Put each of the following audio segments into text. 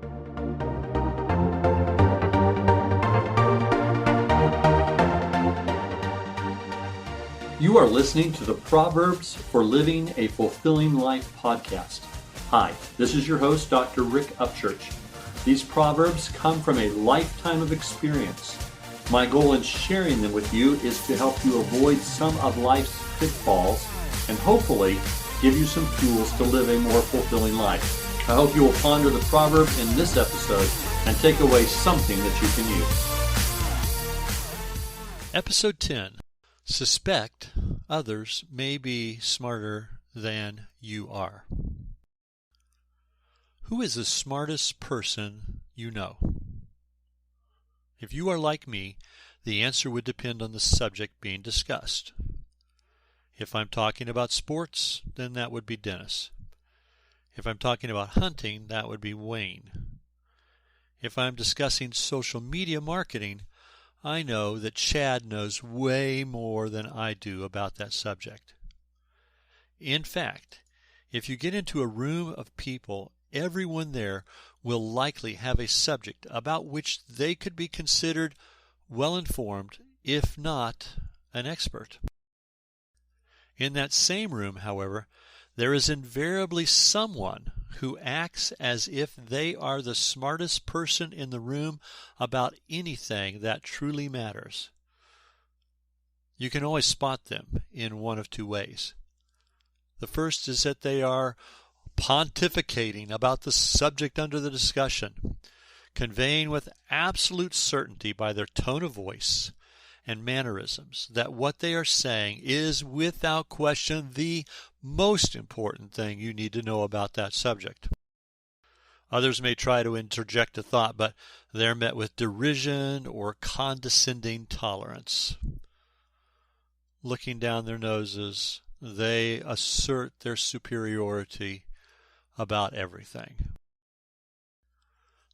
You are listening to the Proverbs for Living a Fulfilling Life podcast. Hi, this is your host, Dr. Rick Upchurch. These Proverbs come from a lifetime of experience. My goal in sharing them with you is to help you avoid some of life's pitfalls and hopefully give you some tools to live a more fulfilling life. I hope you will ponder the proverb in this episode and take away something that you can use. Episode 10. Suspect others may be smarter than you are. Who is the smartest person you know? If you are like me, the answer would depend on the subject being discussed. If I'm talking about sports, then that would be Dennis. If I'm talking about hunting, that would be Wayne. If I'm discussing social media marketing, I know that Chad knows way more than I do about that subject. In fact, if you get into a room of people, everyone there will likely have a subject about which they could be considered well-informed, if not an expert. In that same room, however, there is invariably someone who acts as if they are the smartest person in the room about anything that truly matters. You can always spot them in one of two ways. The first is that they are pontificating about the subject under the discussion, conveying with absolute certainty by their tone of voice and mannerisms that what they are saying is without question the most important thing you need to know about that subject. Others may try to interject a thought, but they're met with derision or condescending tolerance. Looking down their noses, they assert their superiority about everything.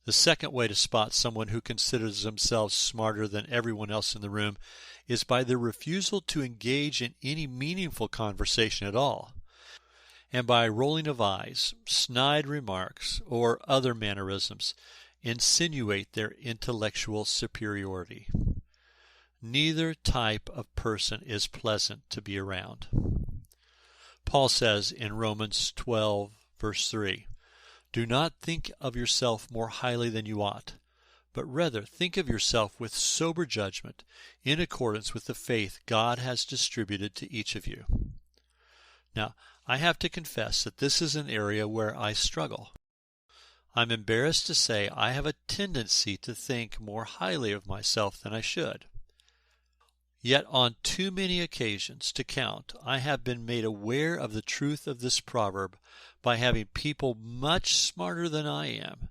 The second way to spot someone who considers themselves smarter than everyone else in the room is by their refusal to engage in any meaningful conversation at all, and by rolling of eyes, snide remarks, or other mannerisms insinuate their intellectual superiority. Neither type of person is pleasant to be around. Paul says in Romans 12, verse 3, "Do not think of yourself more highly than you ought, but rather think of yourself with sober judgment in accordance with the faith God has distributed to each of you." Now, I have to confess that this is an area where I struggle. I'm embarrassed to say I have a tendency to think more highly of myself than I should. Yet on too many occasions to count, I have been made aware of the truth of this proverb by having people much smarter than I am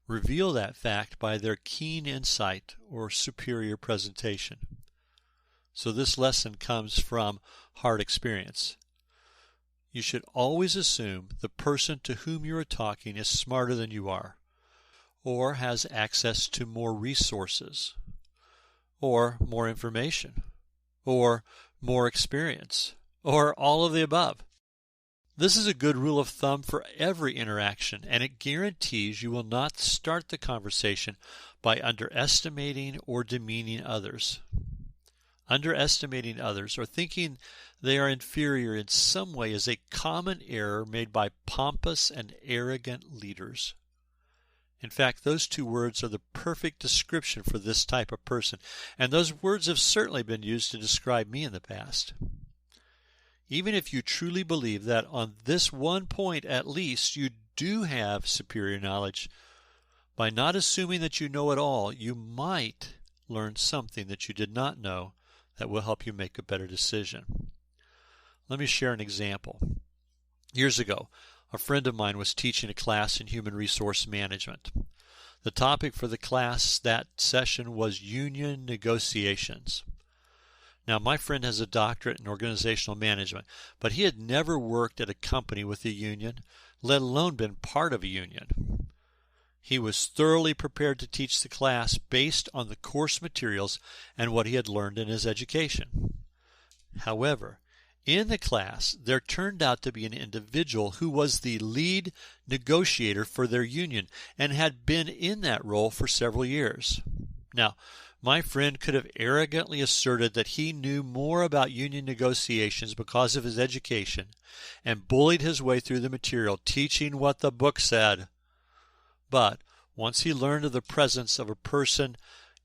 reveal that fact by their keen insight or superior presentation. So this lesson comes from hard experience. You should always assume the person to whom you are talking is smarter than you are, or has access to more resources, or more information, or more experience, or all of the above. This is a good rule of thumb for every interaction, and it guarantees you will not start the conversation by underestimating or demeaning others. Underestimating others or thinking they are inferior in some way is a common error made by pompous and arrogant leaders. In fact, those two words are the perfect description for this type of person, and those words have certainly been used to describe me in the past. Even if you truly believe that on this one point at least you do have superior knowledge, by not assuming that you know it all, you might learn something that you did not know that will help you make a better decision. Let me share an example. Years ago, a friend of mine was teaching a class in human resource management. The topic for the class that session was union negotiations. Now, my friend has a doctorate in organizational management, but he had never worked at a company with a union, let alone been part of a union. He was thoroughly prepared to teach the class based on the course materials and what he had learned in his education. However, In the class, there turned out to be an individual who was the lead negotiator for their union and had been in that role for several years. Now, my friend could have arrogantly asserted that he knew more about union negotiations because of his education and bullied his way through the material, teaching what the book said. But once he learned of the presence of a person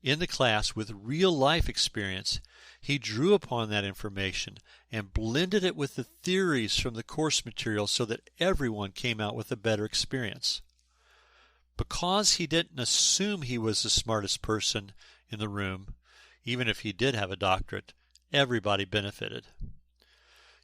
in the class with real-life experience, he drew upon that information and blended it with the theories from the course material so that everyone came out with a better experience. Because he didn't assume he was the smartest person in the room, even if he did have a doctorate, everybody benefited.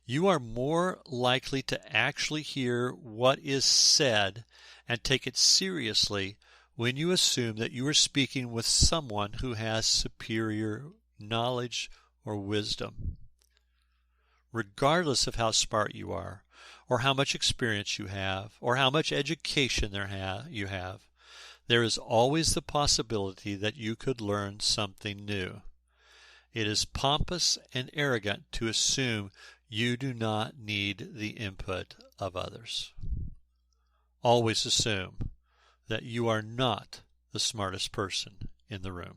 You are more likely to actually hear what is said and take it seriously when you assume that you are speaking with someone who has superior knowledge or wisdom. Regardless of how smart you are, or how much experience you have, or how much education you have, there is always the possibility that you could learn something new. It is pompous and arrogant to assume you do not need the input of others. Always assume that you are not the smartest person in the room.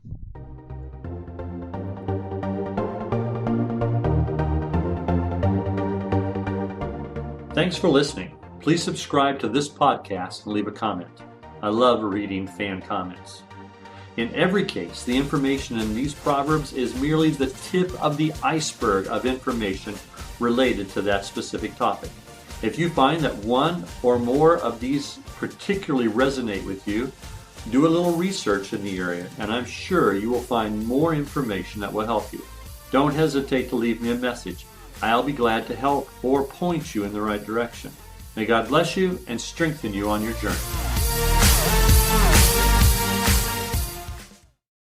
Thanks for listening. Please subscribe to this podcast and leave a comment. I love reading fan comments. In every case, the information in these Proverbs is merely the tip of the iceberg of information related to that specific topic. If you find that one or more of these particularly resonate with you, do a little research in the area, and I'm sure you will find more information that will help you. Don't hesitate to leave me a message. I'll be glad to help or point you in the right direction. May God bless you and strengthen you on your journey.